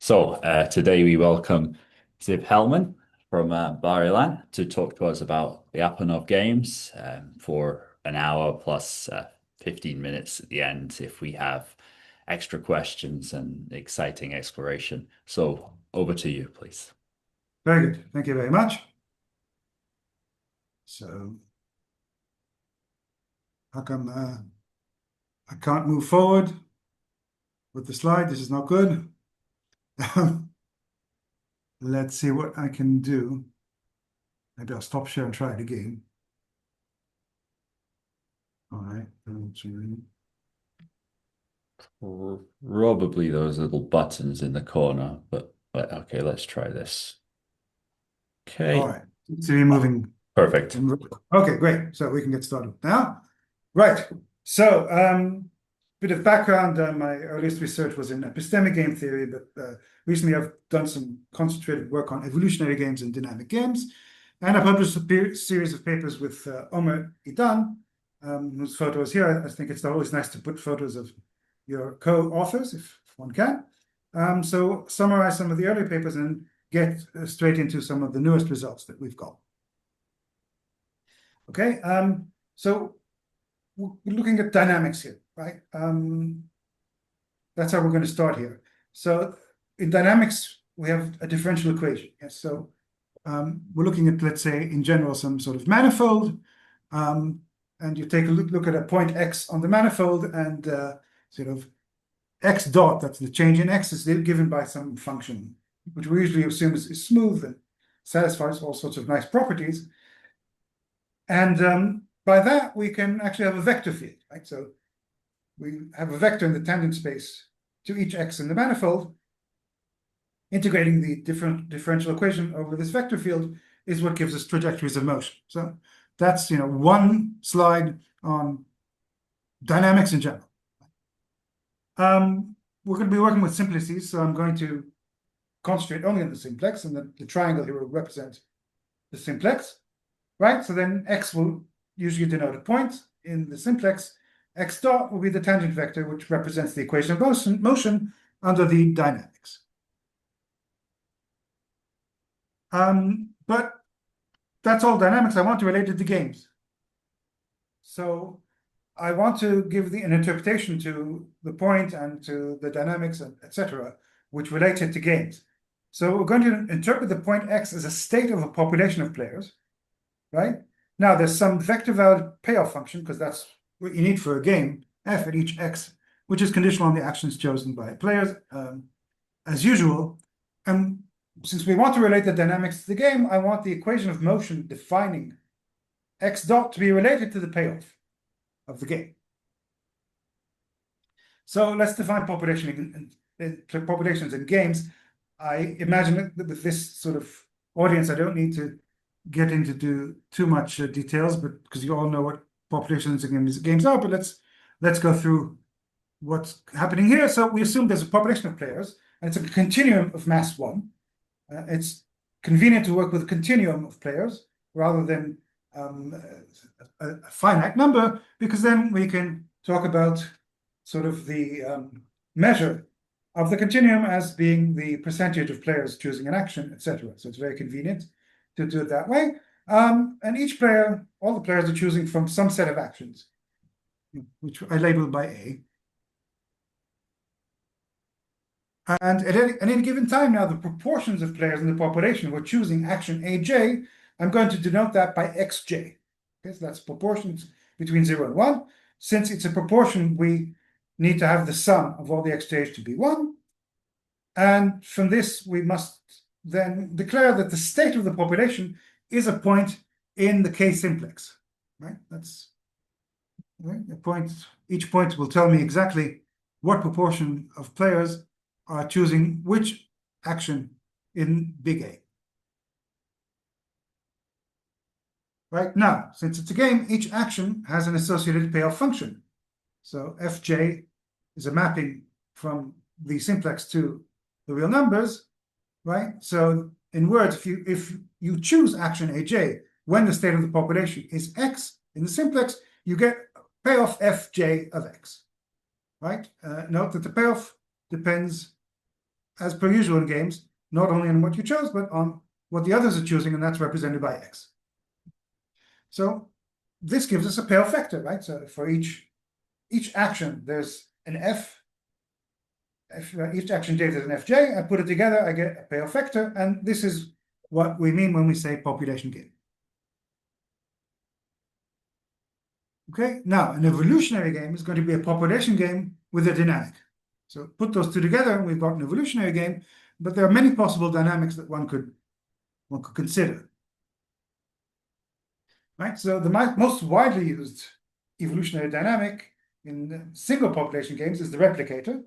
Today we welcome Ziv Hellman from Barilan to talk to us about Lyapunov games for an hour plus 15 minutes at the end if we have extra questions and exciting exploration. So over to you, please. Very good. Thank you very much. So, how come I can't move forward with the slide? This is not good. Let's see what I can do. Maybe I'll stop share and try it again. All right. Probably those little buttons in the corner, but okay, let's try this. Okay. All right. So you're moving. Perfect. Okay, great. So we can get started now. Right. So, bit of background. My earliest research was in epistemic game theory, but recently I've done some concentrated work on evolutionary games and dynamic games. And I published a series of papers with Omer Idan, whose photo is here. I think it's always nice to put photos of your co-authors, if one can. So summarize some of the earlier papers and get straight into some of the newest results that we've got. Okay, so we're looking at dynamics here, right? That's how we're going to start here. So in dynamics, we have a differential equation. Yes, so we're looking at, let's say, in general, some sort of manifold, and you take a look at a point x on the manifold, and sort of x dot, that's the change in x, is given by some function, which we usually assume is smooth and satisfies all sorts of nice properties. And by that, we can actually have a vector field, right? So we have a vector in the tangent space to each x in the manifold. Integrating the differential equation over this vector field is what gives us trajectories of motion. So that's, one slide on dynamics in general. We're going to be working with simplices, so I'm going to concentrate only on the simplex, and the triangle here will represent the simplex, right? So then x will usually denote a point in the simplex. X dot will be the tangent vector, which represents the equation of motion under the dynamics. But that's all dynamics. I want to relate it to games. So I want to give an interpretation to the point and to the dynamics, etc., which relate it to games. So we're going to interpret the point x as a state of a population of players, right? Now there's some vector-valued payoff function, because that's what you need for a game, f at each x, which is conditional on the actions chosen by players, as usual. And since we want to relate the dynamics to the game, I want the equation of motion defining x dot to be related to the payoff of the game. So let's define populations in games. I imagine that with this sort of audience, I don't need to get into too much details, but because you all know what populations in games are. But let's go through what's happening here. So we assume there's a population of players, and it's a continuum of mass 1. It's convenient to work with a continuum of players rather than a finite number, because then we can talk about sort of the measure of the continuum as being the percentage of players choosing an action, etc. So it's very convenient to do it that way. And each player, all the players are choosing from some set of actions, which I labeled by A. And at any given time now, the proportions of players in the population who are choosing action AJ, I'm going to denote that by xj. Okay, so that's proportions between 0 and 1. Since it's a proportion, we need to have the sum of all the xj's to be 1. And from this, we must then declare that the state of the population is a point in the k-simplex. Right? That's a point. Each point will tell me exactly what proportion of players are choosing which action in big A. Right now, since it's a game, each action has an associated payoff function. So fj is a mapping from the simplex to the real numbers, right? So in words, if you choose action aj when the state of the population is x in the simplex, you get payoff fj of x, right? Note that the payoff depends as per usual in games, not only on what you chose, but on what the others are choosing, and that's represented by x. So this gives us a payoff vector, right? So for each action, there's an each action j there's an fj. I put it together, I get a payoff vector, and this is what we mean when we say population game. Okay, now an evolutionary game is going to be a population game with a dynamic. So put those two together, and we've got an evolutionary game, but there are many possible dynamics that one could consider. Right? So the most widely used evolutionary dynamic in single population games is the replicator,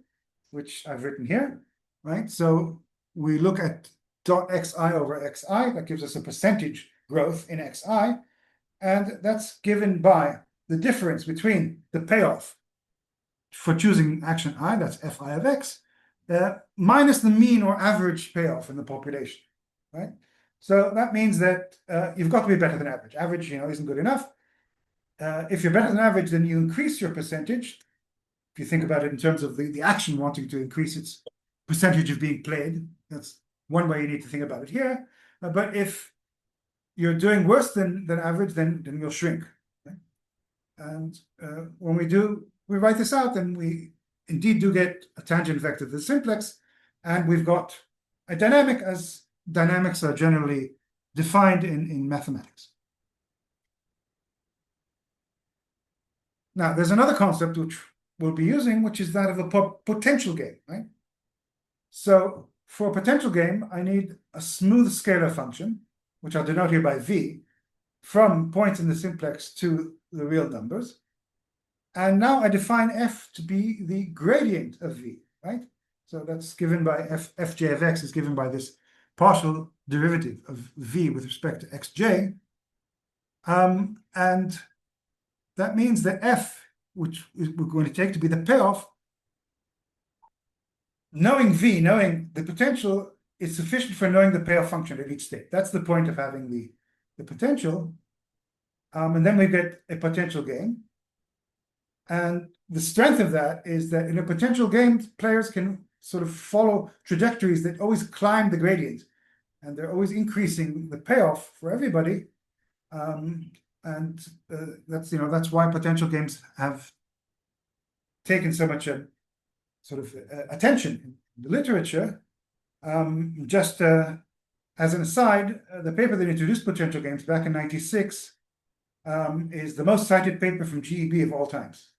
which I've written here. Right? So we look at dot xi over xi, that gives us a percentage growth in xi, and that's given by the difference between the payoff for choosing action I, that's fi of x, minus the mean or average payoff in the population, right? So that means that you've got to be better than average. Average, isn't good enough. If you're better than average, then you increase your percentage. If you think about it in terms of the action wanting to increase its percentage of being played, that's one way you need to think about it here. But if you're doing worse than average, then you'll shrink. Right? And when we write this out, then we indeed do get a tangent vector to the simplex, and we've got a dynamic, as dynamics are generally defined in mathematics. Now, there's another concept which we'll be using, which is that of a potential game, right? So for a potential game, I need a smooth scalar function, which I'll denote here by v, from points in the simplex to the real numbers. And now I define f to be the gradient of v, right? So that's given by fj of x is given by this partial derivative of v with respect to xj. And that means that f, which we're going to take to be the payoff, knowing v, knowing the potential, is sufficient for knowing the payoff function at each state. That's the point of having the potential. And then we get a potential game. And the strength of that is that in a potential game, players can sort of follow trajectories that always climb the gradient, and they're always increasing the payoff for everybody. That's why potential games have taken so much attention in the literature. Just as an aside, the paper that introduced potential games back in '96 is the most cited paper from GEB of all times.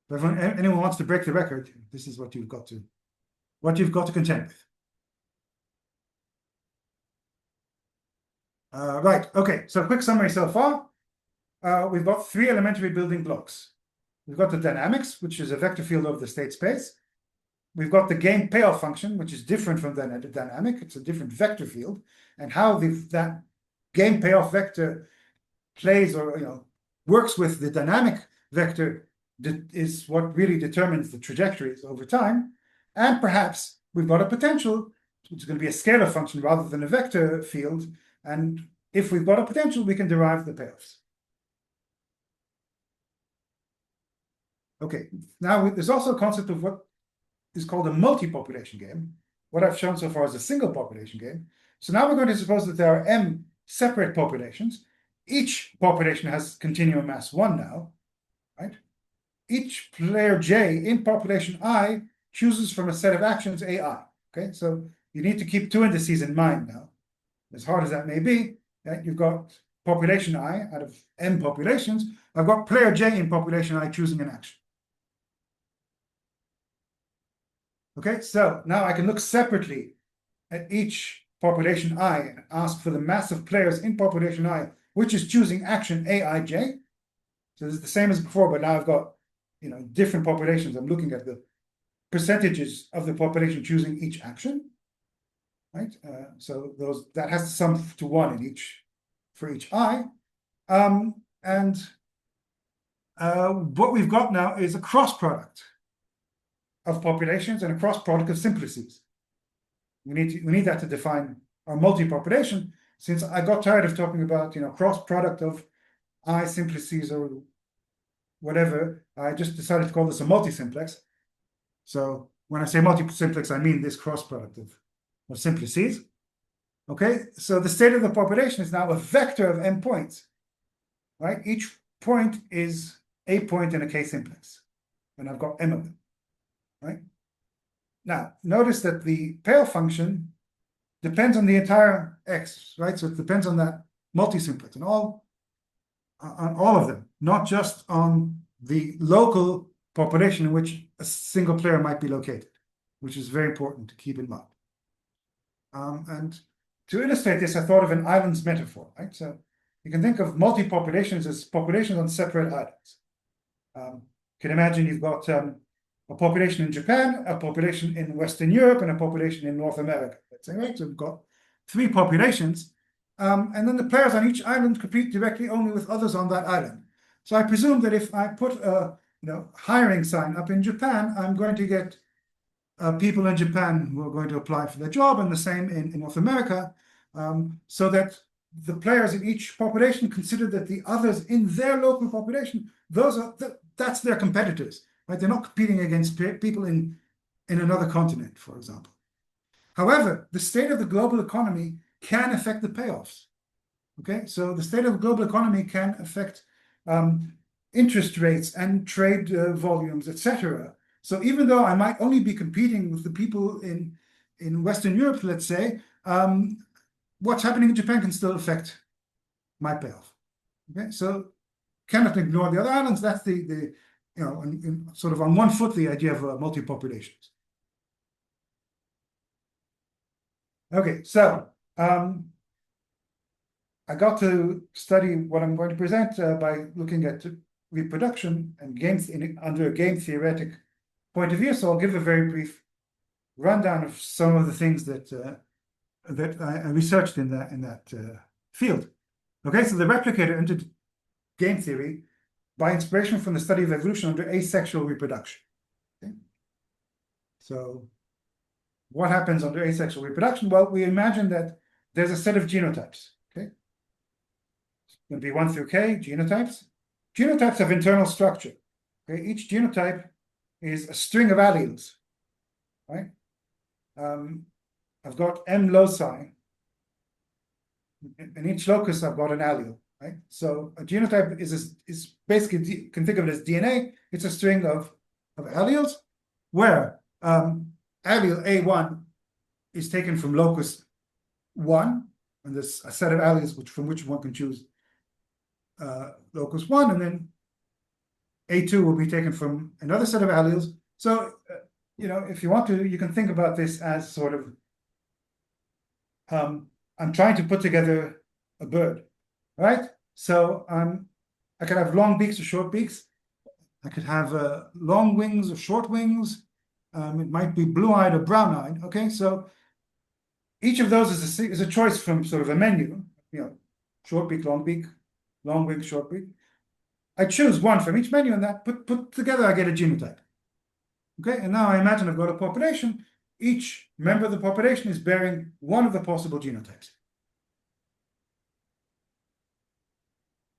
But if anyone wants to break the record, this is what you've got to contend with. Right, okay, so quick summary so far. We've got three elementary building blocks. We've got the dynamics, which is a vector field over the state space. We've got the game payoff function, which is different from the dynamic. It's a different vector field. And how that game payoff vector plays or works with the dynamic vector is what really determines the trajectories over time. And perhaps we've got a potential, which is going to be a scalar function rather than a vector field. And if we've got a potential, we can derive the payoffs. Okay, now there's also a concept of what is called a multi-population game. What I've shown so far is a single population game. So now we're going to suppose that there are m separate populations. Each population has continuum mass 1 now, right? Each player j in population I chooses from a set of actions ai. Okay, so you need to keep two indices in mind now. As hard as that may be, right? You've got population I out of m populations. I've got player j in population I choosing an action. Okay, so now I can look separately at each population I and ask for the mass of players in population I, which is choosing action aij. So this is the same as before, but now I've got different populations. I'm looking at the percentages of the population choosing each action, right? So that has to sum to 1 for each I. What we've got now is a cross product of populations and a cross product of simplices. We need that to define our multi-population. Since I got tired of talking about cross product of I simplices or whatever, I just decided to call this a multi-simplex. So When I say multi-simplex, I mean this cross product of simplices. Okay, so the state of the population is now a vector of m points, right? Each point is a point in a k-simplex, and I've got m of them, right? Now, notice that the payoff function depends on the entire x, right? So it depends on that multi-simplex and on all of them, not just on the local population in which a single player might be located, which is very important to keep in mind. And to illustrate this, I thought of an islands metaphor, right? So you can think of multi-populations as populations on separate islands. You can imagine you've got a population in Japan, a population in Western Europe, and a population in North America. Let's say, right? So we've got 3 populations, and then the players on each island compete directly only with others on that island. So I presume that if I put a hiring sign up in Japan, I'm going to get people in Japan who are going to apply for the job, and the same in North America, so that the players in each population consider that the others in their local population, that's their competitors, right? They're not competing against people in another continent, for example. However, the state of the global economy can affect the payoffs. Okay, so the state of the global economy can affect interest rates and trade volumes, etc. So even though I might only be competing with the people in Western Europe, let's say, what's happening in Japan can still affect my payoff. Okay, so cannot ignore the other islands. That's the sort of on one foot the idea of multi-populations. Okay, so I got to study what I'm going to present by looking at reproduction and games under a game theoretic point of view. So I'll give a very brief rundown of some of the things that I researched in that field. Okay, so the replicator entered game theory by inspiration from the study of evolution under asexual reproduction. Okay? So what happens under asexual reproduction? Well, we imagine that there's a set of genotypes. Okay, it's going to be 1 through k genotypes. Genotypes have internal structure. Okay, each genotype is a string of alleles, right? I've got m loci. In each locus, I've got an allele, right? So a genotype is basically, you can think of it as DNA. It's a string of alleles where allele A1 is taken from locus 1, and there's a set of alleles from which one can choose locus 1, and then A2 will be taken from another set of alleles. So, if you want to, you can think about this as sort of, I'm trying to put together a bird, right? So I could have long beaks or short beaks. I could have long wings or short wings. It might be blue-eyed or brown-eyed. Okay, so each of those is a choice from sort of a menu. Short beak, long wing, short beak. I choose one from each menu, and that put together, I get a genotype. Okay, and now I imagine I've got a population. Each member of the population is bearing one of the possible genotypes.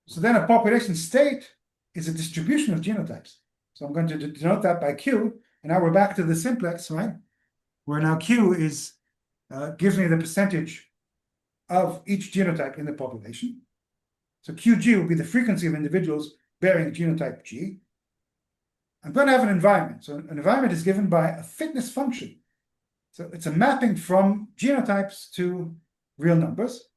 So then a population state is a distribution of genotypes. So I'm going to denote that by Q, and now we're back to the simplex, right? Where now Q gives me the percentage of each genotype in the population. So QG will be the frequency of individuals bearing genotype G. I'm going to have an environment. So an environment is given by a fitness function. So it's a mapping from genotypes to real numbers.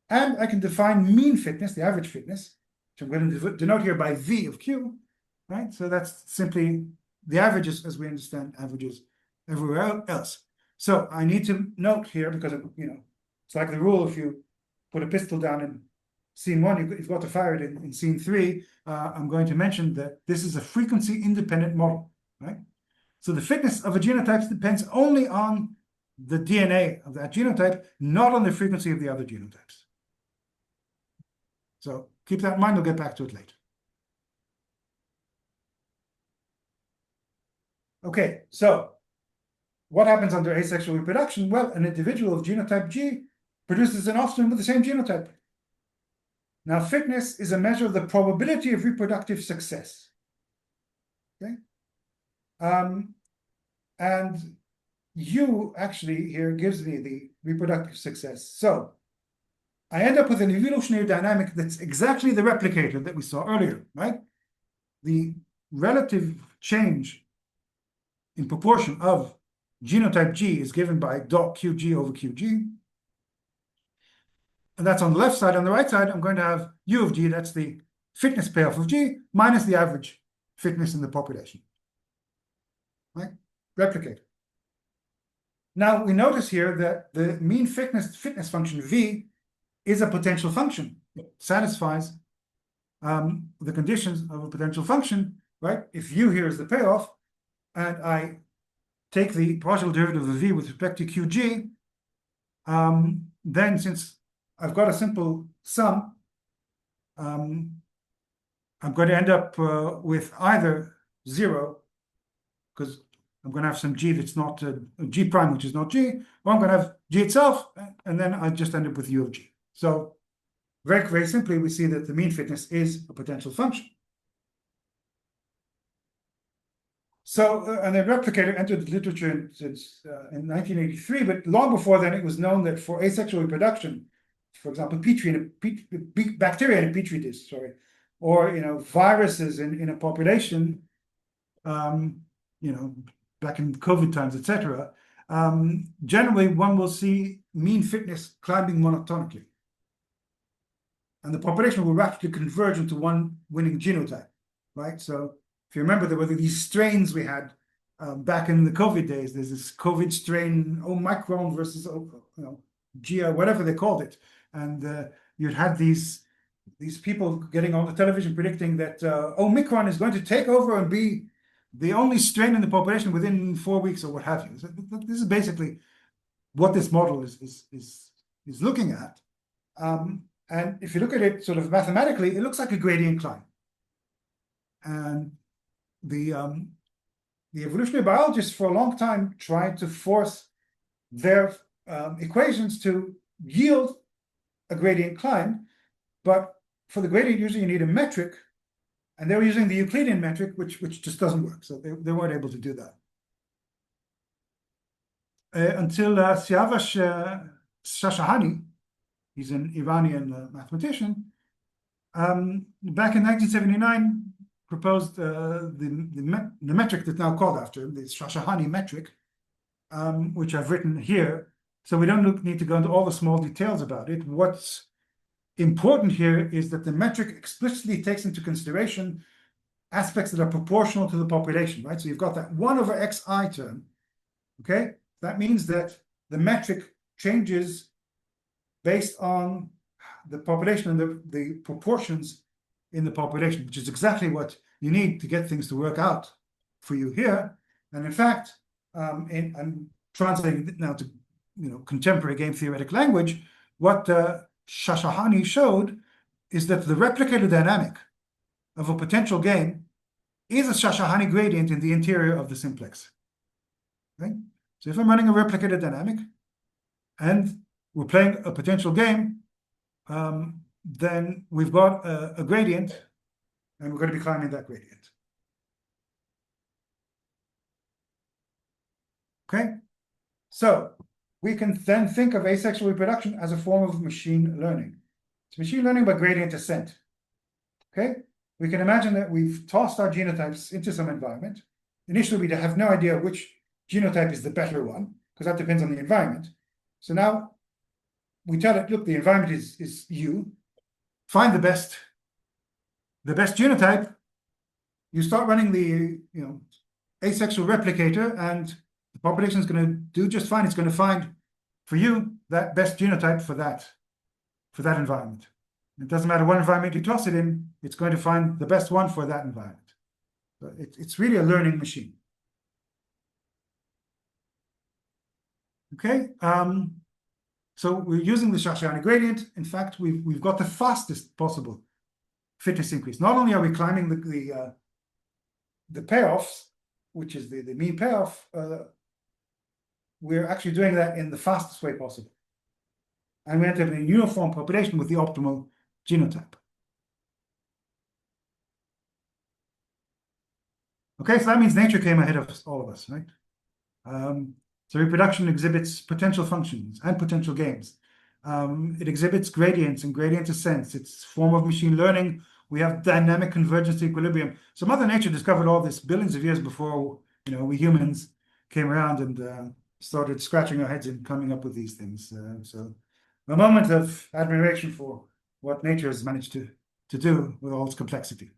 And I can define mean fitness, the average fitness, which I'm going to denote here by V of Q, right? So that's simply the averages, as we understand averages everywhere else. So I need to note here, because it's like the rule: if you put a pistol down in scene 1, you've got to fire it in scene 3. I'm going to mention that this is a frequency independent model, right? So the fitness of a genotype depends only on the DNA of that genotype, not on the frequency of the other genotypes. So keep that in mind. We'll get back to it later. Okay, so what happens under asexual reproduction? Well, an individual of genotype G produces an offspring with the same genotype. Now, fitness is a measure of the probability of reproductive success. Okay. And U actually here gives me the reproductive success. So I end up with an evolutionary dynamic that's exactly the replicator that we saw earlier, right? The relative change in proportion of genotype G is given by dot QG over QG. And that's on the left side. On the right side, I'm going to have U of G, that's the fitness payoff of G, minus the average fitness in the population, right? Replicate. Now, we notice here that the mean fitness function V is a potential function. It satisfies the conditions of a potential function, right? If U here is the payoff, and I take the partial derivative of V with respect to QG, then since I've got a simple sum, I'm going to end up with either 0, because I'm going to have some G that's not G prime, which is not G, or I'm going to have G itself, and then I just end up with U of G. So very, very simply, we see that the mean fitness is a potential function. So, and the replicator entered the literature in 1983, but long before then, it was known that for asexual reproduction, for example, bacteria in a petri dish, or viruses in a population, back in COVID times, etc. Generally, one will see mean fitness climbing monotonically, and the population will rapidly converge into one winning genotype, right? So if you remember, there were these strains we had back in the COVID days. There's this COVID strain, Omicron versus Gia, whatever they called it, and you'd had these people getting on the television predicting that Omicron is going to take over and be the only strain in the population within 4 weeks or what have you. So this is basically what this model is looking at. And if you look at it sort of mathematically, it looks like a gradient climb. And the evolutionary biologists for a long time tried to force their equations to yield a gradient climb, but for the gradient usually you need a metric, and they were using the Euclidean metric, which just doesn't work, so they weren't able to do that. Until Siavash Shashahani, he's an Iranian mathematician, back in 1979 proposed the metric that's now called after him, the Shashahani metric, which I've written here. So we don't need to go into all the small details about it. What's important here is that the metric explicitly takes into consideration aspects that are proportional to the population, right? So you've got that 1 over xi term, okay? That means that the metric changes based on the population and the proportions in the population, which is exactly what you need to get things to work out for you here. And in fact, I'm translating it now to contemporary game theoretic language. What Shashahani showed is that the replicator dynamic of a potential game is a Shashahani gradient in the interior of the simplex. Okay? So if I'm running a replicator dynamic and we're playing a potential game, then we've got a gradient, and we're going to be climbing that gradient. Okay? So we can then think of asexual reproduction as a form of machine learning. It's machine learning by gradient descent. Okay? We can imagine that we've tossed our genotypes into some environment. Initially, we have no idea which genotype is the better one, because that depends on the environment. So now we tell it, look, the environment is U. Find the best genotype. You start running the asexual replicator, and the population is going to do just fine. It's going to find for you that best genotype for that environment. It doesn't matter what environment you toss it in, it's going to find the best one for that environment. So it's really a learning machine. Okay, so we're using the Shashahani gradient. In fact, we've got the fastest possible fitness increase. Not only are we climbing the payoffs, which is the mean payoff, we're actually doing that in the fastest way possible. And we end up in a uniform population with the optimal genotype. Okay, so that means nature came ahead of all of us, right? So reproduction exhibits potential functions and potential games. It exhibits gradients and gradient descents. It's a form of machine learning. We have dynamic convergence to equilibrium. So Mother Nature discovered all this billions of years before, we humans came around and started scratching our heads and coming up with these things. So a moment of admiration for what nature has managed to do with all its complexity.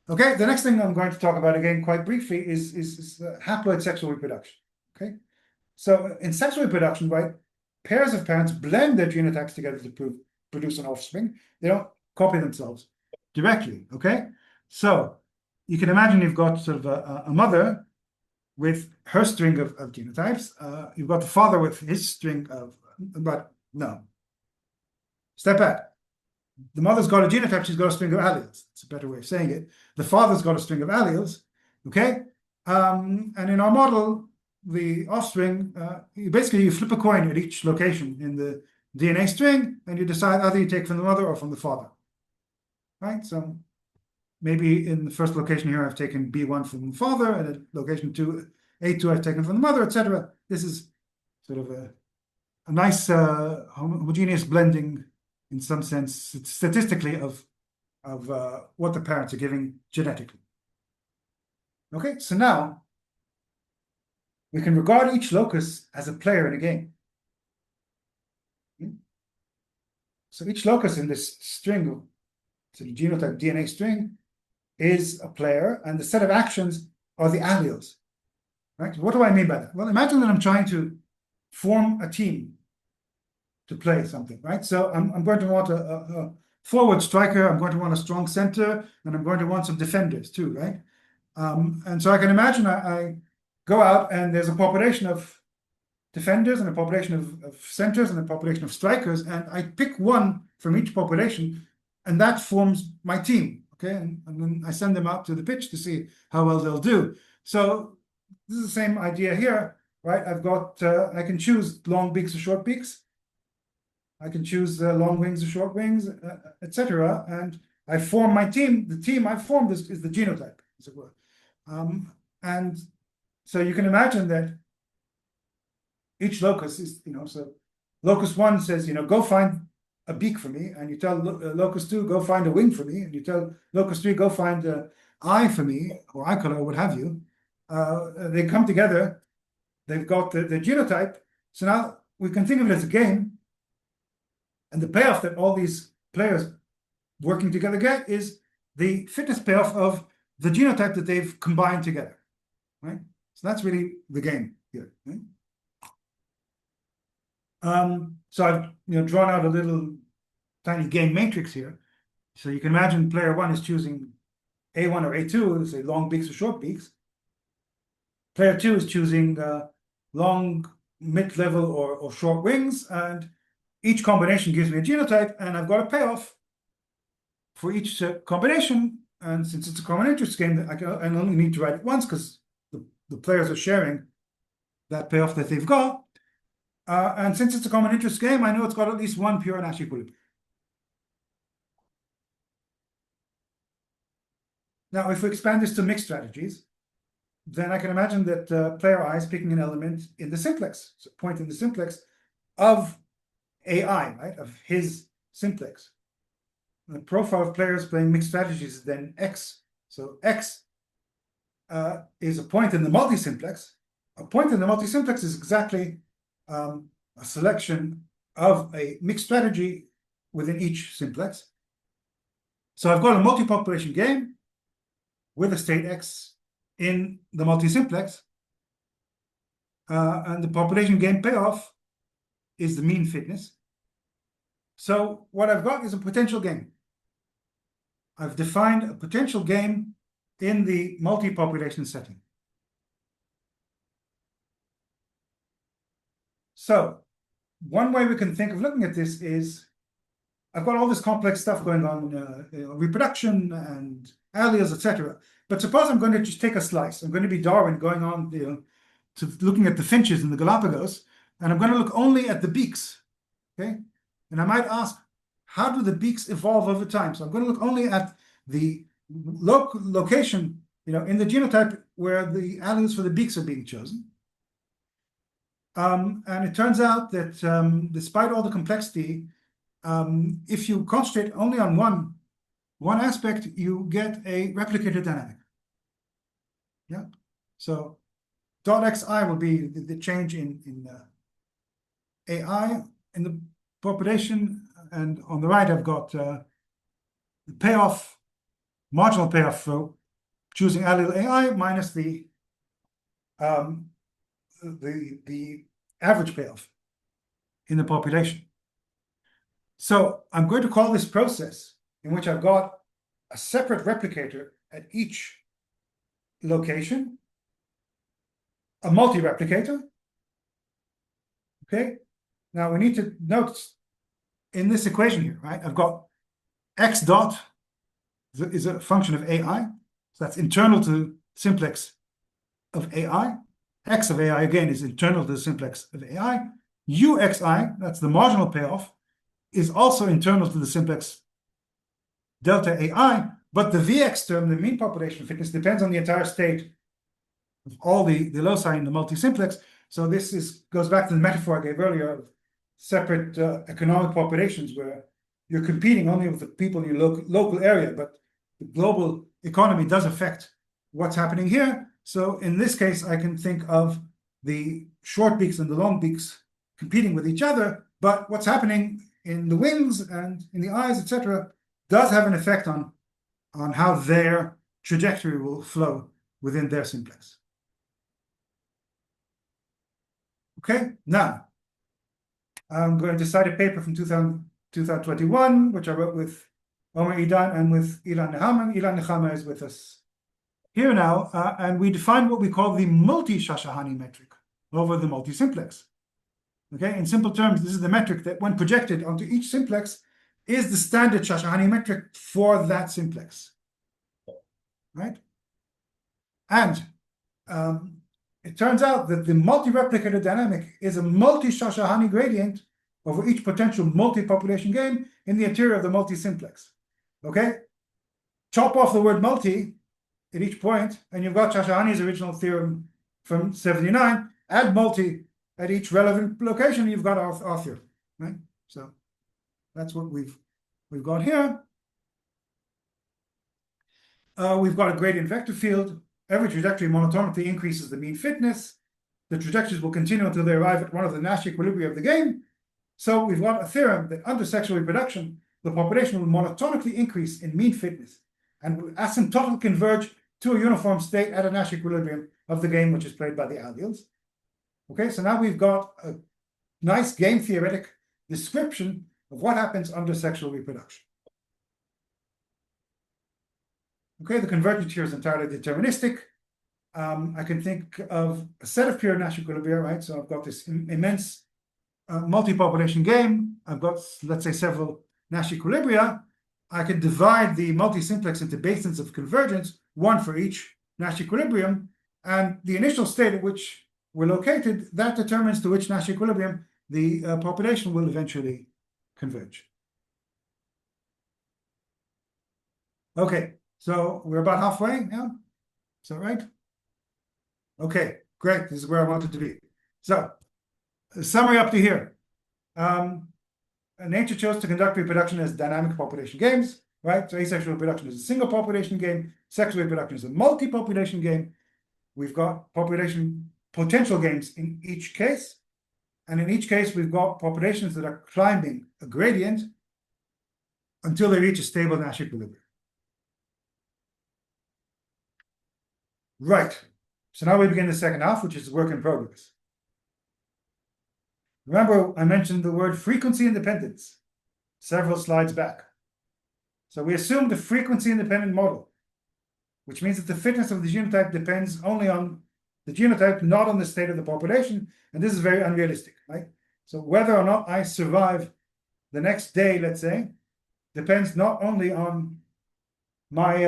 Okay, the next thing I'm going to talk about again quite briefly is haploid sexual reproduction. Okay, so in sexual reproduction, right, pairs of parents blend their genotypes together to produce an offspring. They don't copy themselves directly. Okay, so you can imagine you've got sort of a mother with her string of genotypes. You've got the father with his string of, but no. Step back. The mother's got a genotype, she's got a string of alleles. It's a better way of saying it. The father's got a string of alleles, okay? And in our model, the offspring, you flip a coin at each location in the DNA string, and you decide either you take from the mother or from the father, right? So maybe in the first location here, I've taken B1 from the father, and at location 2, A2, I've taken from the mother, etc. This is sort of a nice homogeneous blending in some sense, statistically, of what the parents are giving genetically. Okay, so now we can regard each locus as a player in a game. So each locus in this string, so the genotype DNA string, is a player, and the set of actions are the alleles. Right? What do I mean by that? Well, imagine that I'm trying to form a team to play something, right? So I'm going to want a forward striker, I'm going to want a strong center, and I'm going to want some defenders too, right? And so I can imagine I go out and there's a population of defenders and a population of centers and a population of strikers, and I pick one from each population, and that forms my team, okay? And then I send them out to the pitch to see how well they'll do. So this is the same idea here, right? I've got, I can choose long beaks or short beaks. I can choose long wings or short wings, etc. And I form my team. The team I formed is the genotype, as it were. And so you can imagine that each locus is, so locus 1 says, go find a beak for me, and you tell locus 2, go find a wing for me, and you tell locus 3, go find an eye for me, or eye color, or what have you. They come together, they've got the genotype, so now we can think of it as a game, and the payoff that all these players working together get is the fitness payoff of the genotype that they've combined together, right? So that's really the game here. Right? So I've drawn out a little tiny game matrix here. So you can imagine player 1 is choosing A1 or A2, say long beaks or short beaks. Player 2 is choosing long, mid-level, or short wings, and each combination gives me a genotype, and I've got a payoff for each combination. And since it's a common interest game, I only need to write it once because the players are sharing that payoff that they've got. And since it's a common interest game, I know it's got at least one pure Nash equilibrium. Now, if we expand this to mixed strategies, then I can imagine that player I is picking an element in the simplex, so point in the simplex of AI, right, of his simplex. The profile of players playing mixed strategies is then X. So X is a point in the multi-simplex. A point in the multi-simplex is exactly a selection of a mixed strategy within each simplex. So I've got a multi-population game with a state X in the multi-simplex. And the population game payoff is the mean fitness. So what I've got is a potential game. I've defined a potential game in the multi-population setting. So one way we can think of looking at this is, I've got all this complex stuff going on, reproduction and alleles, etc. But suppose I'm going to just take a slice. I'm going to be Darwin going on, to looking at the finches in the Galapagos, and I'm going to look only at the beaks, okay? And I might ask, how do the beaks evolve over time? So I'm going to look only at the location, in the genotype where the alleles for the beaks are being chosen. And it turns out that despite all the complexity, if you concentrate only on one aspect, you get a replicator dynamic. Yeah. So dot xi will be the change in AI in the population, and on the right I've got the payoff, marginal payoff for choosing allele AI minus the average payoff in the population. So I'm going to call this process, in which I've got a separate replicator at each location, a multi-replicator. Okay. Now we need to note in this equation here, right? I've got x dot is a function of AI, so that's internal to simplex of AI. X of AI again is internal to the simplex of AI. UXI, that's the marginal payoff, is also internal to the simplex delta AI, but the VX term, the mean population fitness, depends on the entire state of all the loci in the multi-simplex. So this goes back to the metaphor I gave earlier of separate economic populations, where you're competing only with the people in your local area, but the global economy does affect what's happening here. So in this case, I can think of the short beaks and the long beaks competing with each other, but what's happening in the wings and in the eyes, etc., does have an effect on how their trajectory will flow within their simplex. Okay, now I'm going to cite a paper from 2021, which I wrote with Omer Idan and with Ilan Nehammer. Ilan Nehammer is with us here now, and we define what we call the multi-Shashahani metric over the multi-simplex. Okay, in simple terms, this is the metric that, when projected onto each simplex, is the standard Shashahani metric for that simplex. Right? And it turns out that the multi-replicator dynamic is a multi-Shashahani gradient over each potential multi-population game in the interior of the multi-simplex. Okay? Chop off the word multi at each point, and you've got Shashahani's original theorem from 79. Add multi at each relevant location, you've got our theorem. Right? So that's what we've got here. We've got a gradient vector field. Every trajectory monotonically increases the mean fitness. The trajectories will continue until they arrive at one of the Nash equilibria of the game. So we've got a theorem that under sexual reproduction, the population will monotonically increase in mean fitness and will asymptotically converge to a uniform state at a Nash equilibrium of the game, which is played by the alleles. Okay, so now we've got a nice game theoretic description of what happens under sexual reproduction. Okay, the convergence here is entirely deterministic. I can think of a set of pure Nash equilibria, right? So I've got this immense multi-population game. I've got, let's say, several Nash equilibria. I can divide the multi-simplex into basins of convergence, one for each Nash equilibrium, and the initial state at which we're located, that determines to which Nash equilibrium the population will eventually converge. Okay, so we're about halfway now. Is that right? Okay, great. This is where I wanted to be. So, summary up to here. Nature chose to conduct reproduction as dynamic population games, right? So asexual reproduction is a single population game. Sexual reproduction is a multi-population game. We've got population potential games in each case. And in each case, we've got populations that are climbing a gradient until they reach a stable Nash equilibrium. Right. So now we begin the second half, which is work in progress. Remember, I mentioned the word frequency independence several slides back. So we assumed a frequency independent model, which means that the fitness of the genotype depends only on the genotype, not on the state of the population. And this is very unrealistic, right? So whether or not I survive the next day, let's say, depends not only on my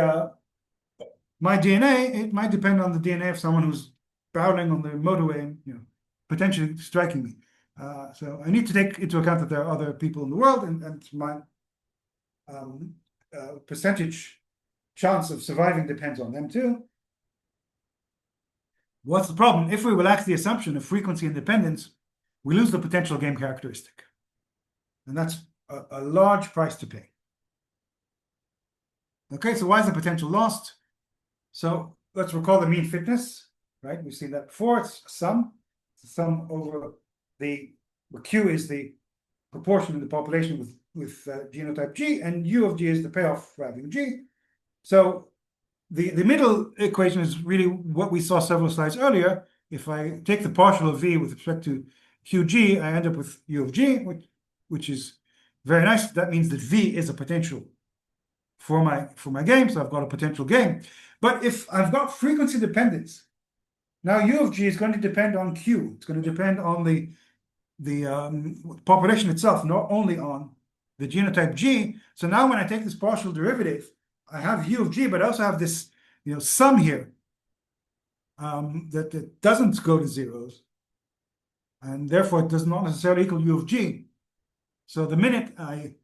DNA, it might depend on the DNA of someone who's barreling on the motorway and potentially striking me. So I need to take into account that there are other people in the world, and my percentage chance of surviving depends on them too. What's the problem? If we relax the assumption of frequency independence, we lose the potential game characteristic. And that's a large price to pay. Okay, so why is the potential lost? So let's recall the mean fitness, right? We've seen that before. It's a sum. It's a sum over the Q is the proportion in the population with genotype G, and U of G is the payoff for having G. So the middle equation is really what we saw several slides earlier. If I take the partial of V with respect to QG, I end up with U of G, which is very nice. That means that V is a potential for my game, so I've got a potential game. But if I've got frequency dependence, now U of G is going to depend on Q. It's going to depend on the population itself, not only on the genotype G. So now when I take this partial derivative, I have U of G, but I also have this sum here that doesn't go to zeros, and therefore it does not necessarily equal U of G. So the minute I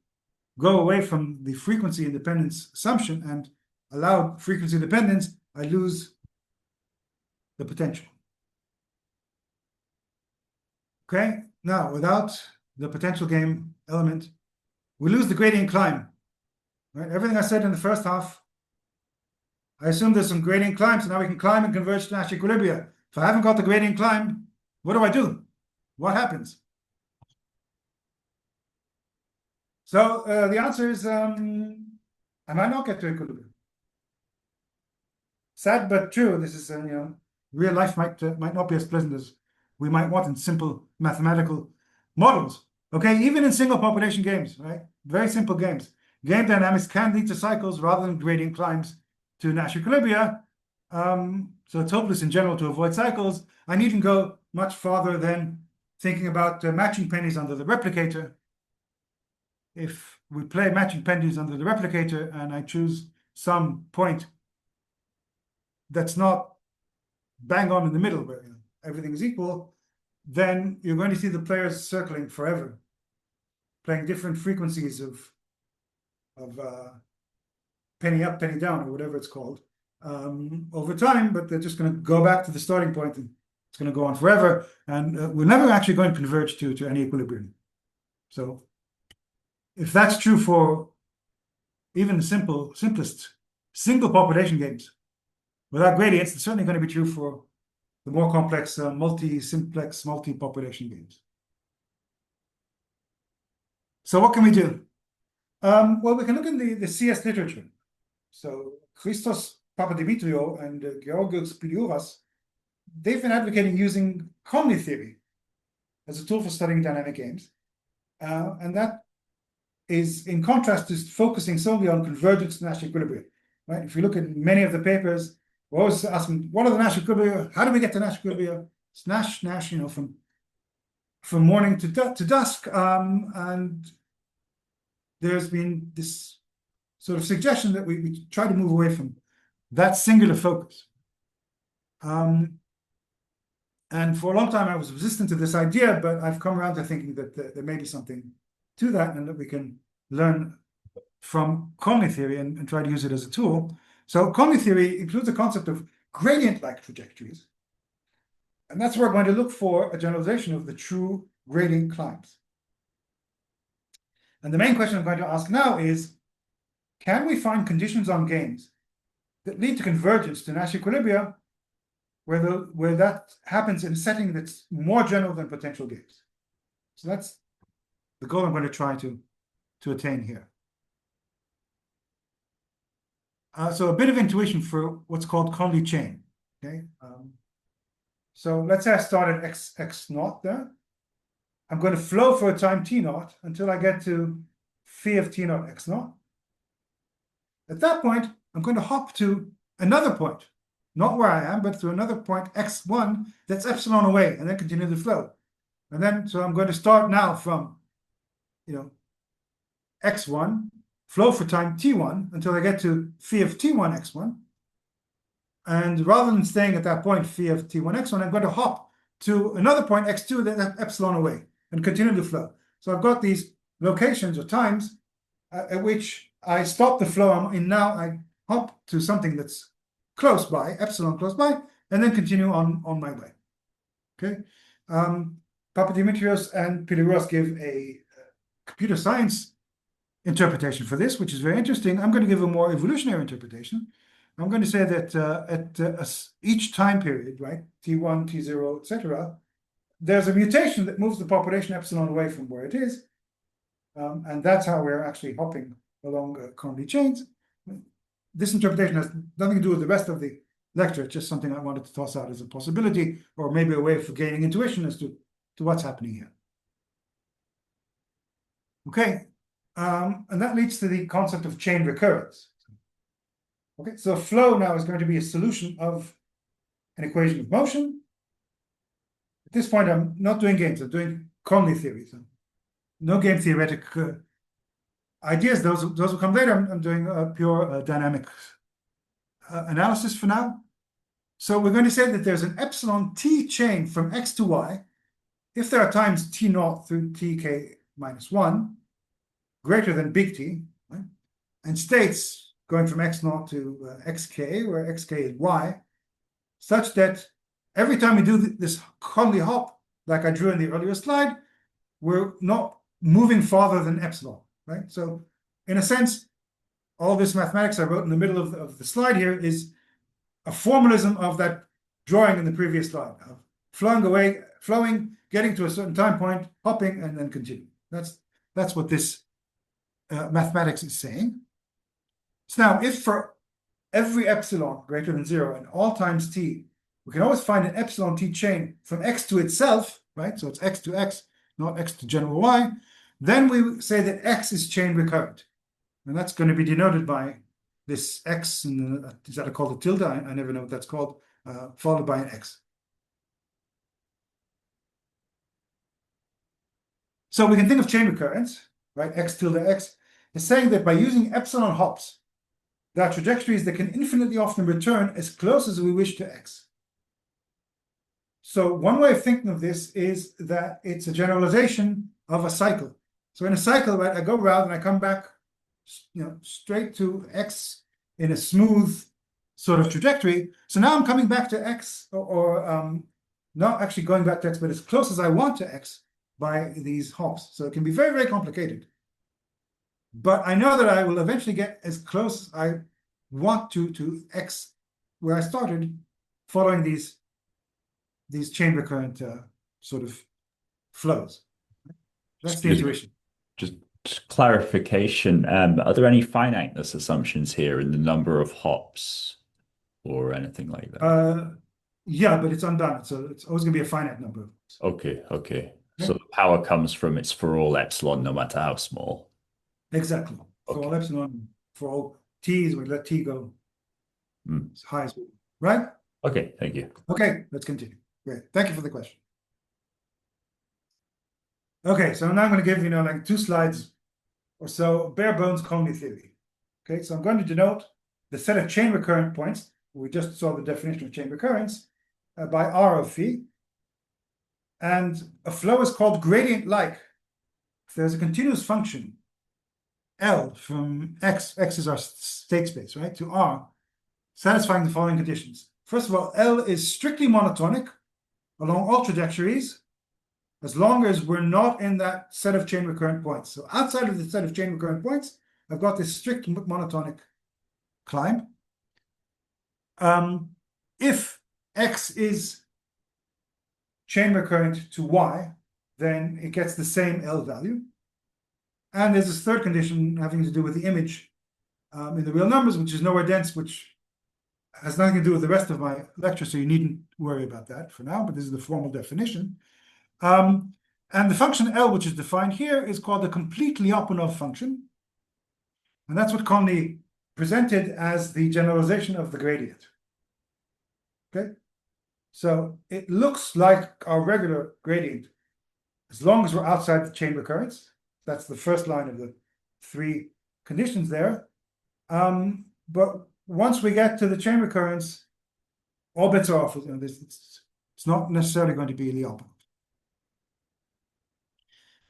go away from the frequency independence assumption and allow frequency dependence, I lose the potential. Okay, now without the potential game element, we lose the gradient climb. Right? Everything I said in the first half, I assume there's some gradient climb, so now we can climb and converge to Nash equilibria. If I haven't got the gradient climb, what do? What happens? So the answer is I might not get to equilibrium. Sad but true. This is real life might not be as pleasant as we might want in simple mathematical models. Okay, even in single population games, right? Very simple games. Game dynamics can lead to cycles rather than gradient climbs to Nash equilibria. So it's hopeless in general to avoid cycles. I needn't go much farther than thinking about matching pennies under the replicator. If we play matching pennies under the replicator and I choose some point that's not bang on in the middle where everything is equal, then you're going to see the players circling forever, playing different frequencies of penny up, penny down, or whatever it's called, over time, but they're just going to go back to the starting point and it's going to go on forever, and we're never actually going to converge to any equilibrium. So if that's true for even the simplest single population games without gradients, it's certainly going to be true for the more complex multi-simplex multi-population games. So what can we do? Well, we can look in the CS literature. So Christos Papadimitriou and Georgios Piliouras, they've been advocating using Conley theory as a tool for studying dynamic games. And that is in contrast to focusing solely on convergence to Nash equilibria. Right? If you look at many of the papers, we're always asking, what are the Nash equilibria? How do we get to Nash equilibria? It's Nash, from morning to dusk. And there's been this sort of suggestion that we try to move away from that singular focus. And for a long time, I was resistant to this idea, but I've come around to thinking that there may be something to that and that we can learn from Conley theory and try to use it as a tool. So Conley theory includes the concept of gradient-like trajectories. And that's where we're going to look for a generalization of the true gradient climbs. And the main question I'm going to ask now is, can we find conditions on games that lead to convergence to Nash equilibria where that happens in a setting that's more general than potential games? So that's the goal I'm going to try to attain here. So a bit of intuition for what's called Conley chain. Okay. So let's say I start at x naught there. I'm going to flow for a time t naught until I get to phi of t naught x naught. At that point, I'm going to hop to another point, not where I am, but to another point x1 that's epsilon away, and then continue the flow. And then, so I'm going to start now from, x1, flow for time t1 until I get to phi of t1 x1. And rather than staying at that point, phi of t1 x1, I'm going to hop to another point x2 that's epsilon away and continue the flow. So I've got these locations or times at which I stop the flow I'm in now. I hop to something that's close by, epsilon close by, and then continue on my way. Okay. Papadimitrios and Piliros give a computer science interpretation for this, which is very interesting. I'm going to give a more evolutionary interpretation. I'm going to say that at each time period, right, T1, T0, etc., there's a mutation that moves the population epsilon away from where it is. And that's how we're actually hopping along Conley chains. This interpretation has nothing to do with the rest of the lecture. It's just something I wanted to toss out as a possibility, or maybe a way for gaining intuition as to what's happening here. Okay, and that leads to the concept of chain recurrence. Okay, so flow now is going to be a solution of an equation of motion. At this point, I'm not doing games, I'm doing Conley theory. So no game theoretic ideas, those will come later. I'm doing a pure dynamic analysis for now. So we're going to say that there's an epsilon t chain from x to y if there are times t naught through tk minus 1 greater than big T, right? And states going from x naught to xk, where xk is y, such that every time we do this Conley hop, like I drew in the earlier slide, we're not moving farther than epsilon, right? So in a sense, all this mathematics I wrote in the middle of the slide here is a formalism of that drawing in the previous slide, of flowing away, flowing, getting to a certain time point, hopping, and then continuing. That's what this mathematics is saying. So now, if for every epsilon greater than 0 and all times t, we can always find an epsilon t chain from x to itself, right? So it's x to x, not x to general y. Then we say that x is chain recurrent. And that's going to be denoted by this x, and is that called a tilde? I never know what that's called, followed by an x. So we can think of chain recurrence, right? X tilde x is saying that by using epsilon hops, there are trajectories that can infinitely often return as close as we wish to x. So one way of thinking of this is that it's a generalization of a cycle. So in a cycle, right, I go around and I come back, straight to x in a smooth sort of trajectory. So now I'm coming back to x, or not actually going back to x, but as close as I want to x by these hops. So it can be very, very complicated. But I know that I will eventually get as close as I want to x where I started, following these chain recurrent sort of flows. That's the intuition. Just clarification, are there any finiteness assumptions here in the number of hops or anything like that? Yeah, but it's unbounded, so it's always going to be a finite number. Okay. Yeah. So the power comes from it's for all epsilon, no matter how small. Exactly. For all epsilon, for all t's, we let t go as high as we, right? Okay, thank you. Okay, let's continue. Great. Thank you for the question. Okay, so now I'm going to give like 2 slides or so, bare bones Conley theory. Okay, so I'm going to denote the set of chain recurrent points. We just saw the definition of chain recurrence by R of phi. And a flow is called gradient-like. If there's a continuous function, L from x is our state space, right, to R, satisfying the following conditions. First of all, L is strictly monotonic along all trajectories, as long as we're not in that set of chain recurrent points. So outside of the set of chain recurrent points, I've got this strict monotonic climb. If x is chain recurrent to y, then it gets the same L value. And there's this third condition having to do with the image in the real numbers, which is nowhere dense, which has nothing to do with the rest of my lecture, so you needn't worry about that for now, but this is the formal definition. And the function L, which is defined here, is called the complete Lyapunov function. And that's what Conley presented as the generalization of the gradient. Okay? So it looks like our regular gradient, as long as we're outside the chain recurrence. That's the first line of the 3 conditions there. But once we get to the chain recurrence, all bets are off. It's not necessarily going to be Lyapunov.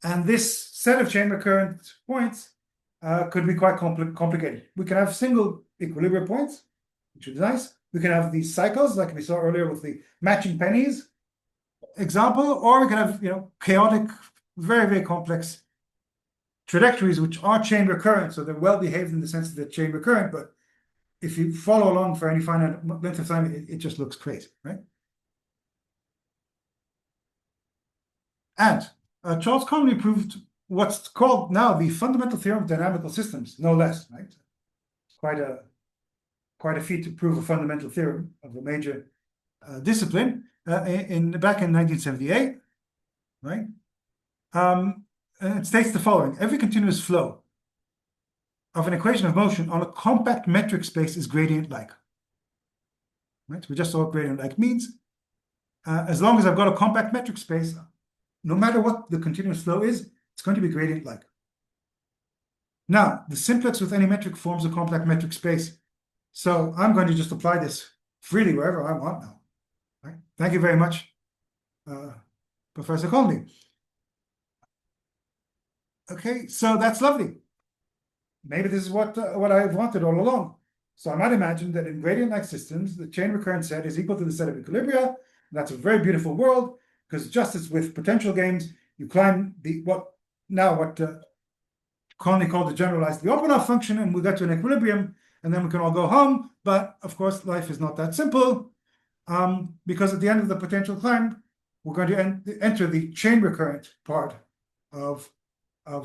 And this set of chain recurrent points could be quite complicated. We can have single equilibria points, which is nice. We can have these cycles, like we saw earlier with the matching pennies, example, or we can have, chaotic, very, very complex trajectories, which are chain recurrent. So they're well behaved in the sense that they're chain recurrent, but if you follow along for any finite length of time, it just looks crazy, right? And Charles Conley proved what's called now the fundamental theorem of dynamical systems, no less, right? Quite a feat to prove a fundamental theorem of a major discipline back in 1978, right? And it states the following: every continuous flow of an equation of motion on a compact metric space is gradient-like. Right? We just saw what gradient-like means. As long as I've got a compact metric space, no matter what the continuous flow is, it's going to be gradient-like. Now, the simplex with any metric forms a compact metric space. So I'm going to just apply this freely wherever I want now. Right? Thank you very much, Professor Conley. Okay, so that's lovely. Maybe this is what I've wanted all along. So I might imagine that in gradient-like systems, the chain recurrent set is equal to the set of equilibria. That's a very beautiful world, because just as with potential games, you climb what Conley called the generalized Lyapunov function, and we get to an equilibrium, and then we can all go home. But of course, life is not that simple, because at the end of the potential climb, we're going to enter the chain recurrent part of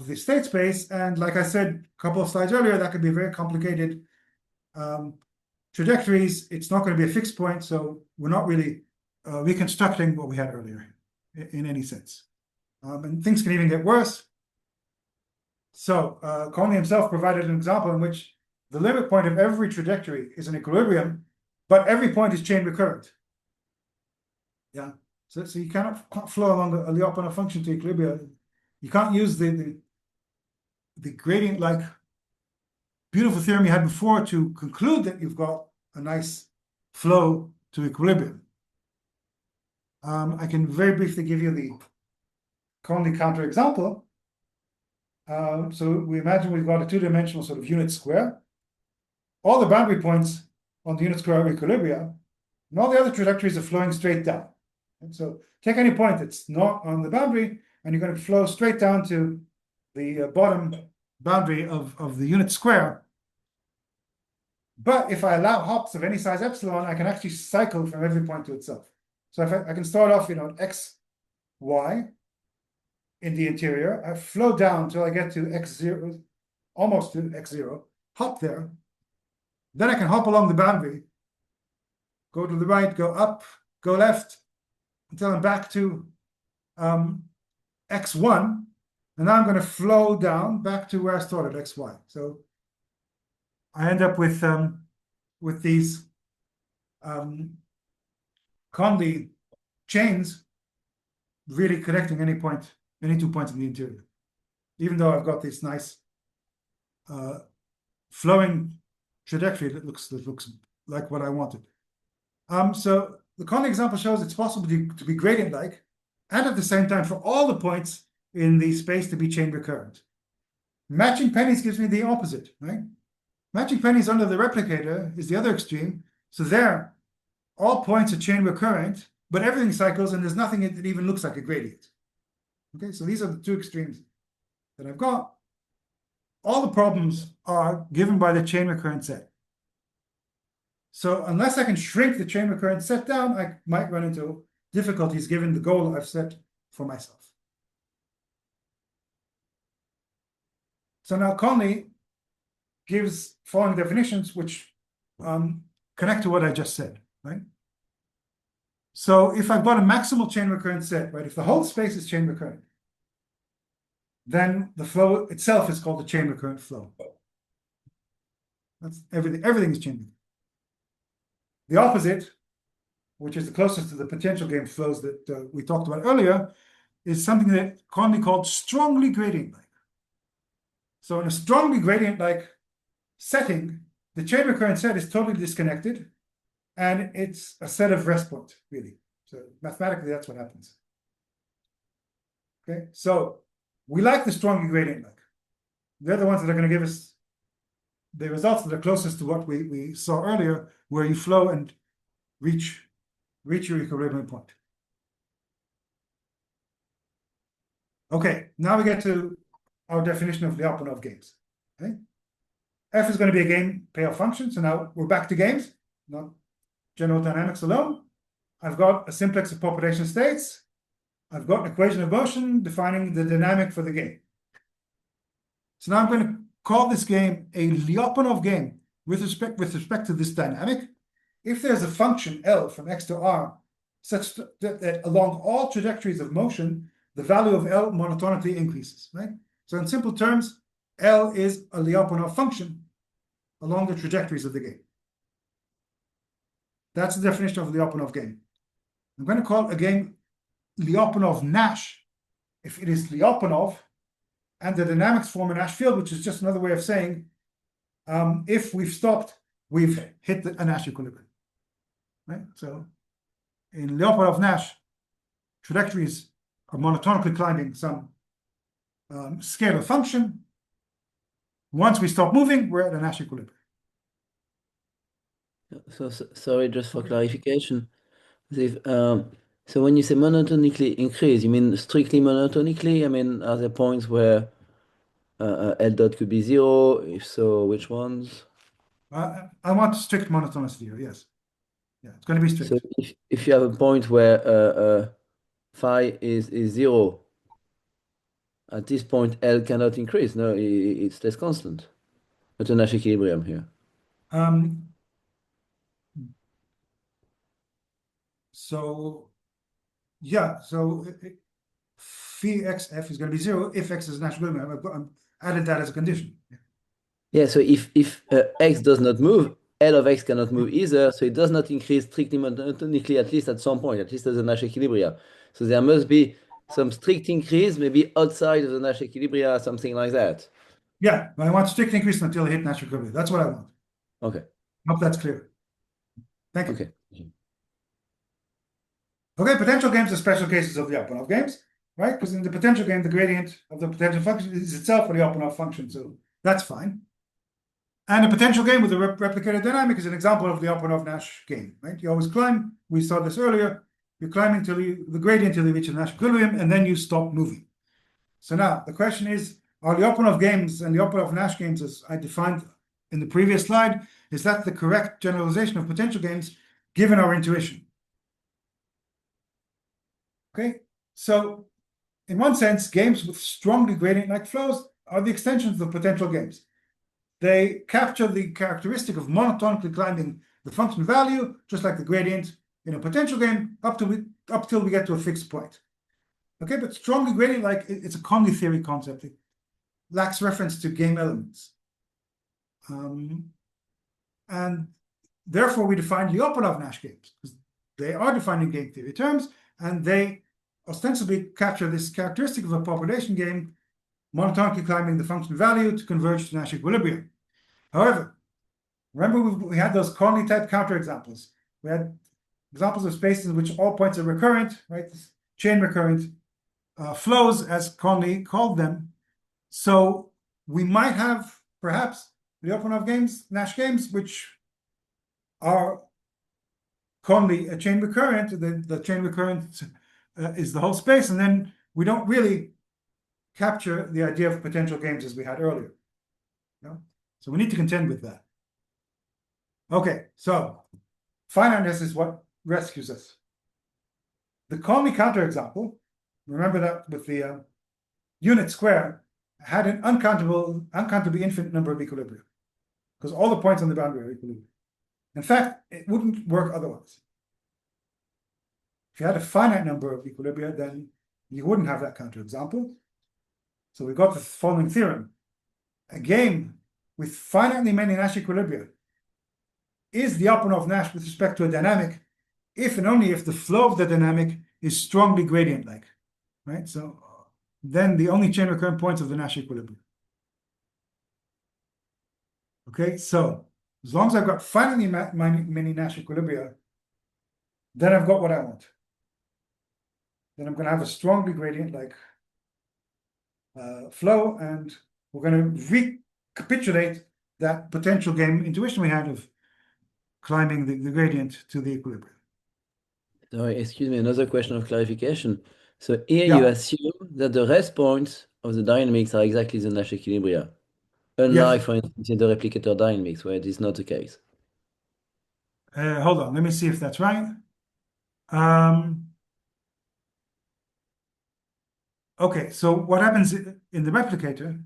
the state space. And like I said a couple of slides earlier, that could be very complicated trajectories. It's not going to be a fixed point, so we're not really reconstructing what we had earlier in any sense. And things can even get worse. So Conley himself provided an example in which the limit point of every trajectory is an equilibrium, but every point is chain recurrent. Yeah. So you can't flow along a Lyapunov function to equilibrium. You can't use the gradient-like beautiful theorem you had before to conclude that you've got a nice flow to equilibrium. I can very briefly give you the Conley counterexample. So we imagine we've got a two-dimensional sort of unit square. All the boundary points on the unit square are equilibria, and all the other trajectories are flowing straight down. And so take any point that's not on the boundary, and you're going to flow straight down to the bottom boundary of the unit square. But if I allow hops of any size epsilon, I can actually cycle from every point to itself. So if I can start off, at x, y in the interior, I flow down until I get to x0, almost to x0, hop there. Then I can hop along the boundary, go to the right, go up, go left, until I'm back to x1. And now I'm going to flow down back to where I started, xy. So I end up with these Conley chains really connecting any 2 points in the interior, even though I've got this nice flowing trajectory that looks like what I wanted. So the Conley example shows it's possible to be gradient-like, and at the same time for all the points in the space to be chain recurrent. Matching pennies gives me the opposite, right? Matching pennies under the replicator is the other extreme. So there, all points are chain recurrent, but everything cycles, and there's nothing that even looks like a gradient. Okay, so these are the two extremes that I've got. All the problems are given by the chain recurrent set. So unless I can shrink the chain recurrent set down, I might run into difficulties given the goal I've set for myself. So now Conley gives following definitions which connect to what I just said, right? So if I've got a maximal chain recurrent set, right, if the whole space is chain recurrent, then the flow itself is called the chain recurrent flow. That's everything is chain recurrent. The opposite, which is the closest to the potential game flows that we talked about earlier, is something that Conley called strongly gradient-like. So in a strongly gradient-like setting, the chain recurrent set is totally disconnected, and it's a set of rest points, really. So mathematically, that's what happens. Okay, so we like the strongly gradient-like. They're the ones that are going to give us the results that are closest to what we saw earlier, where you flow and reach your equilibrium point. Okay, now we get to our definition of Lyapunov games. Okay? F is going to be a game payoff function. So now we're back to games, not general dynamics alone. I've got a simplex of population states. I've got an equation of motion defining the dynamic for the game. So now I'm going to call this game a Lyapunov game with respect to this dynamic. If there's a function L from X to R such that along all trajectories of motion, the value of L monotonically increases, right? So in simple terms, L is a Lyapunov function along the trajectories of the game. That's the definition of a Lyapunov game. I'm going to call a game Lyapunov Nash if it is Lyapunov and the dynamics form a Nash field, which is just another way of saying if we've stopped, we've hit a Nash equilibrium, right? So in Lyapunov Nash, trajectories are monotonically climbing some scalar function. Once we stop moving, we're at a Nash equilibrium. So, sorry, just for clarification. So when you say monotonically increase, you mean strictly monotonically? I mean, are there points where L dot could be 0? If so, which ones? I want strict monotonicity here, yes. Yeah, it's going to be strict. So if you have a point where phi is 0, at this point L cannot increase. No, it stays constant. At a Nash equilibrium here. So yeah, so phi x f is going to be 0 if x is a Nash equilibrium. I'm added that as a condition. Yeah, so if x does not move, L of x cannot move either, so it does not increase strictly monotonically, at least at some point, at least as a Nash equilibria. So there must be some strict increase, maybe outside of the Nash equilibria, something like that. Yeah, but I want strict increase until I hit Nash equilibrium. That's what I want. Okay. Hope that's clear. Thank you. Okay. Okay, potential games are special cases of the Lyapunov games, right? Because in the potential game, the gradient of the potential function is itself a Lyapunov function, so that's fine. And a potential game with a replicated dynamic is an example of the Lyapunov Nash game, right? You always climb. We saw this earlier. You're climbing till the gradient till you reach a Nash equilibrium, and then you stop moving. So now the question is, are Lyapunov games and Lyapunov Nash games, as I defined in the previous slide, is that the correct generalization of potential games given our intuition? Okay, so in one sense, games with strongly gradient-like flows are the extensions of potential games. They capture the characteristic of monotonically climbing the function value, just like the gradient in a potential game, up till we get to a fixed point. Okay, but strongly gradient-like, it's a Conley theory concept. It lacks reference to game elements. And therefore, we define Lyapunov Nash games, because they are defined in game theory terms, and they ostensibly capture this characteristic of a population game, monotonically climbing the function value to converge to Nash equilibrium. However, remember we had those Conley type counterexamples. We had examples of spaces in which all points are recurrent, right? Chain recurrent flows, as Conley called them. So we might have perhaps Lyapunov games, Nash games, which are Conley chain recurrent. The chain recurrent is the whole space, and then we don't really capture the idea of potential games as we had earlier. You know? So we need to contend with that. Okay, so finiteness is what rescues us. The Conley counterexample, remember that with the unit square, had an uncountably infinite number of equilibria, because all the points on the boundary are equilibrium. In fact, it wouldn't work otherwise. If you had a finite number of equilibria, then you wouldn't have that counterexample. So we got the following theorem. A game with finitely many Nash equilibria is the Lyapunov Nash with respect to a dynamic if and only if the flow of the dynamic is strongly gradient-like, right? So then the only chain recurrent points of the Nash equilibrium. Okay, so as long as I've got finitely many Nash equilibria, then I've got what I want. Then I'm going to have a strongly gradient-like flow, and we're going to recapitulate that potential game intuition we had of climbing the gradient to the equilibrium. Sorry, excuse me, another question of clarification. So here you Yeah. assume that the rest points of the dynamics are exactly the Nash equilibria, unlike, Yes. for instance, in the replicator dynamics, where it is not the case. Hold on. Let me see if that's right. Okay. So what happens in the replicator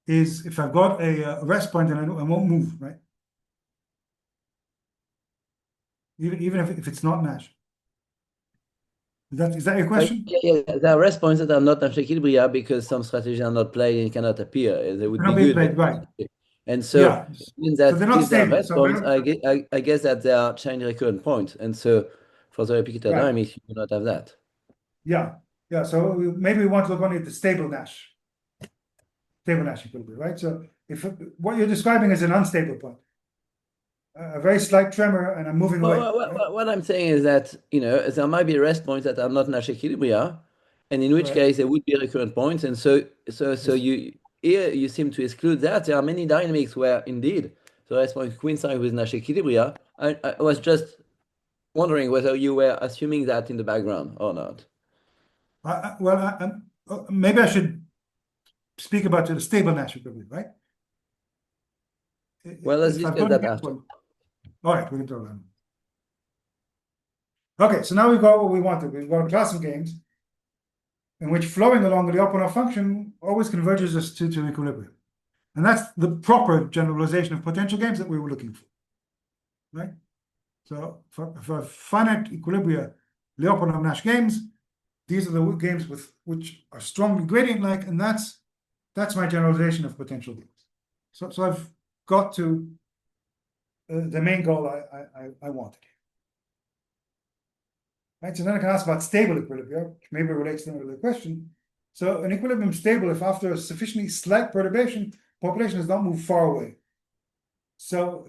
is if I've got a rest point and I won't move, right? Even if it's not Nash. Is that your question? Yeah, there are rest points that are not Nash equilibria because some strategies are not played and cannot appear. They would They're be not being good, played, but right? and so Yeah. it means So they're that not if there are stable. rest So points, they're I guess that they are chain recurrent points. And so for the replicator right. dynamics, you do not have that. Yeah. Yeah. So maybe we want to look only at the stable Nash equilibrium, right? So if what you're describing is an unstable point, a very slight tremor, and I'm moving away, right? What I'm saying is that, there might be rest points that are not Nash equilibria, and in which Right. case they would be recurrent points. And so Yes. you seem to exclude that. There are many dynamics where indeed the rest points coincide with Nash equilibria. I was just wondering whether you were assuming that in the background or not. Maybe I should speak about the stable Nash equilibrium, right? Well, let's If I've discuss got a that given after. one. All right, we can throw that. Okay, so now we've got what we wanted. We've got a class of games in which flowing along the Lyapunov function always converges us to equilibrium. And that's the proper generalization of potential games that we were looking for, right? So for finite equilibria Lyapunov Nash games, these are the games which are strongly gradient-like, and that's my generalization of potential games. So I've got to the main goal I wanted. Right, so then I can ask about stable equilibria, which maybe relates to another question. So an equilibrium is stable if after a sufficiently slight perturbation, population does not move far away. So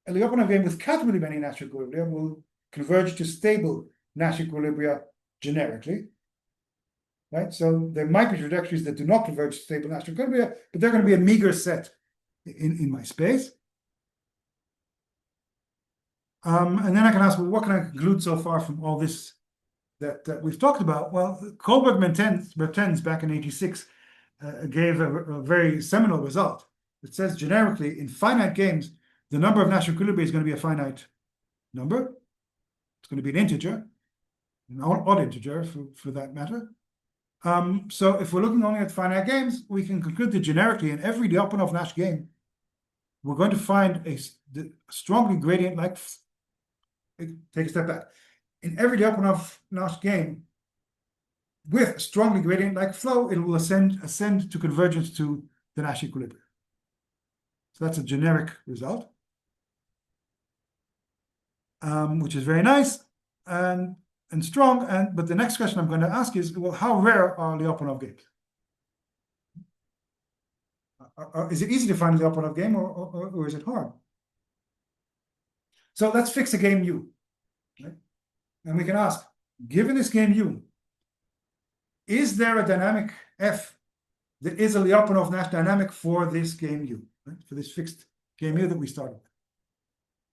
a Lyapunov game with category many Nash equilibria will converge to stable Nash equilibria generically. Right? So there might be trajectories that do not converge to stable Nash equilibria, but they're going to be a meager set in my space. And then I can ask, well, what can I conclude so far from all this that we've talked about? Well, Kohlberg-Mertens back in '86 gave a very seminal result. It says generically in finite games, the number of Nash equilibria is going to be a finite number. It's going to be an integer, an odd integer for that matter. So if we're looking only at finite games, we can conclude that generically in every Lyapunov Nash game, we're going to find a strongly gradient-like. Take a step back. In every Lyapunov Nash game, with a strongly gradient-like flow, it will ascend to convergence to the Nash equilibrium. So that's a generic result, which is very nice and strong. But the next question I'm going to ask is, well, how rare are Lyapunov games? Is it easy to find a Lyapunov game, or is it hard? So let's fix a game U, right? And we can ask, given this game U, is there a dynamic F that is a Lyapunov Nash dynamic for this game U, right? For this fixed game U that we started with?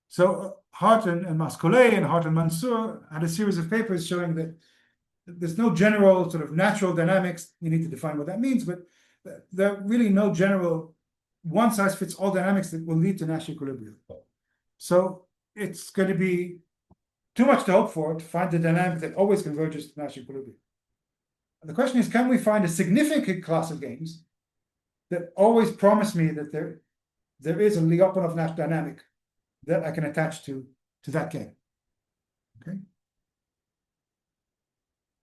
So Hart and Mascolé and Hart and Mansour had a series of papers showing that there's no general sort of natural dynamics. You need to define what that means, but there are really no general one-size-fits-all dynamics that will lead to Nash equilibrium. So it's going to be too much to hope for to find the dynamic that always converges to Nash equilibrium. And the question is, can we find a significant class of games that always promise me that there is a Lyapunov Nash dynamic that I can attach to that game? Okay.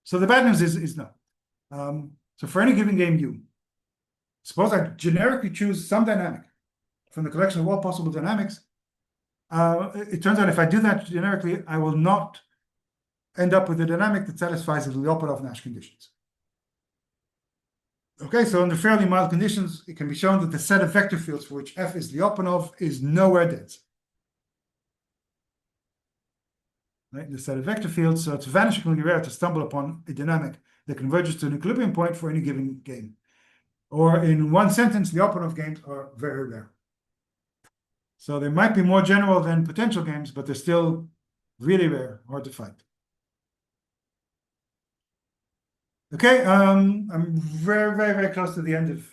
So the bad news is no. So for any given game U, suppose I generically choose some dynamic from the collection of all possible dynamics. It turns out if I do that generically, I will not end up with a dynamic that satisfies the Lyapunov Nash conditions. Okay, so under fairly mild conditions, it can be shown that the set of vector fields for which F is Lyapunov is nowhere dense. Right, the set of vector fields, so it's vanishingly rare to stumble upon a dynamic that converges to an equilibrium point for any given game. Or in one sentence, Lyapunov games are very rare. So they might be more general than potential games, but they're still really rare, hard to find. Okay, I'm very close to the end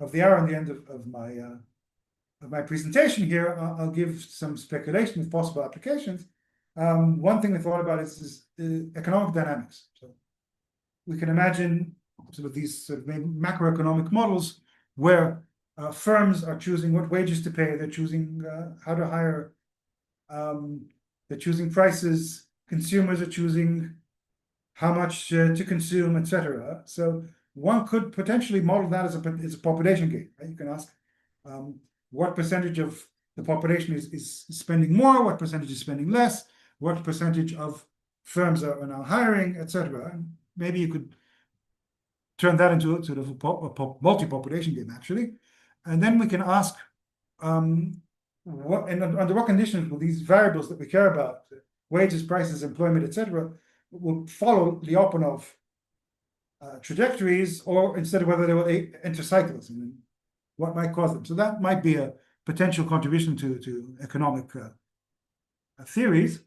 of the hour and the end of my presentation here. I'll give some speculation of possible applications. One thing we thought about is economic dynamics. So we can imagine sort of these sort of macroeconomic models where firms are choosing what wages to pay, they're choosing how to hire, they're choosing prices, consumers are choosing how much to consume, etc. So one could potentially model that as a population game, right? You can ask what percentage of the population is spending more, what percentage is spending less, what percentage of firms are now hiring, etc. And maybe you could turn that into sort of a multi-population game, actually. And then we can ask under what conditions will these variables that we care about, wages, prices, employment, etc., will follow Lyapunov trajectories, or instead of whether they will enter cycles, and what might cause them. So that might be a potential contribution to economic theories.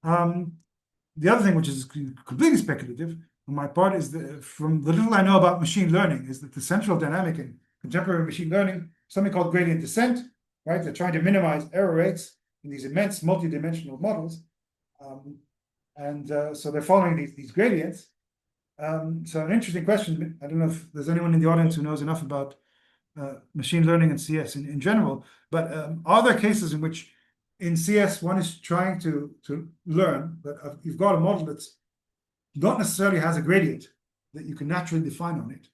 The other thing, which is completely speculative on my part, is that from the little I know about machine learning, is that the central dynamic in contemporary machine learning, something called gradient descent, right? They're trying to minimize error rates in these immense multi-dimensional models. So they're following these gradients. So an interesting question. I don't know if there's anyone in the audience who knows enough about machine learning and CS in general, but are there cases in which in CS one is trying to learn that you've got a model that's not necessarily has a gradient that you can naturally define on it,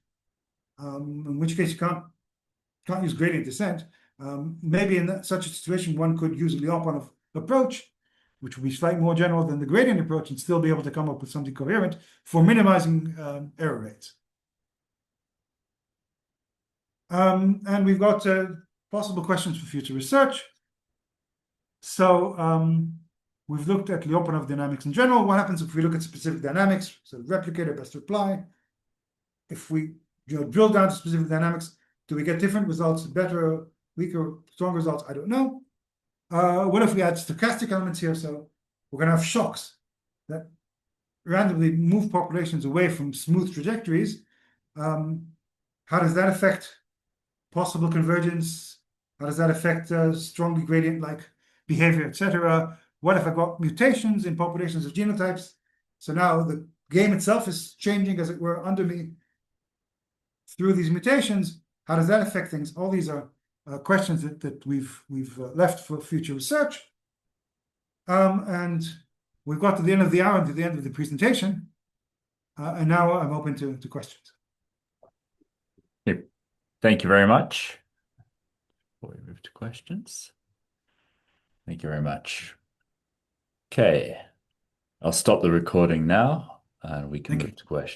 in which case you can't use gradient descent. Maybe in such a situation one could use a Lyapunov approach, which would be slightly more general than the gradient approach, and still be able to come up with something coherent for minimizing error rates. And we've got possible questions for future research. So we've looked at Lyapunov dynamics in general. What happens if we look at specific dynamics? So replicator, best reply. If we drill down to specific dynamics, do we get different results, better, weaker, stronger results? I don't know. What if we add stochastic elements here? So we're going to have shocks that randomly move populations away from smooth trajectories. How does that affect possible convergence? How does that affect strongly gradient-like behavior, etc.? What if I got mutations in populations of genotypes? So now the game itself is changing, as it were, under me through these mutations. How does that affect things? All these are questions that we've left for future research. And we've got to the end of the hour and to the end of the presentation. And now I'm open to questions. Thank you very much. Before we move to questions. Thank you very much. Okay, I'll stop the recording now and we can move to questions.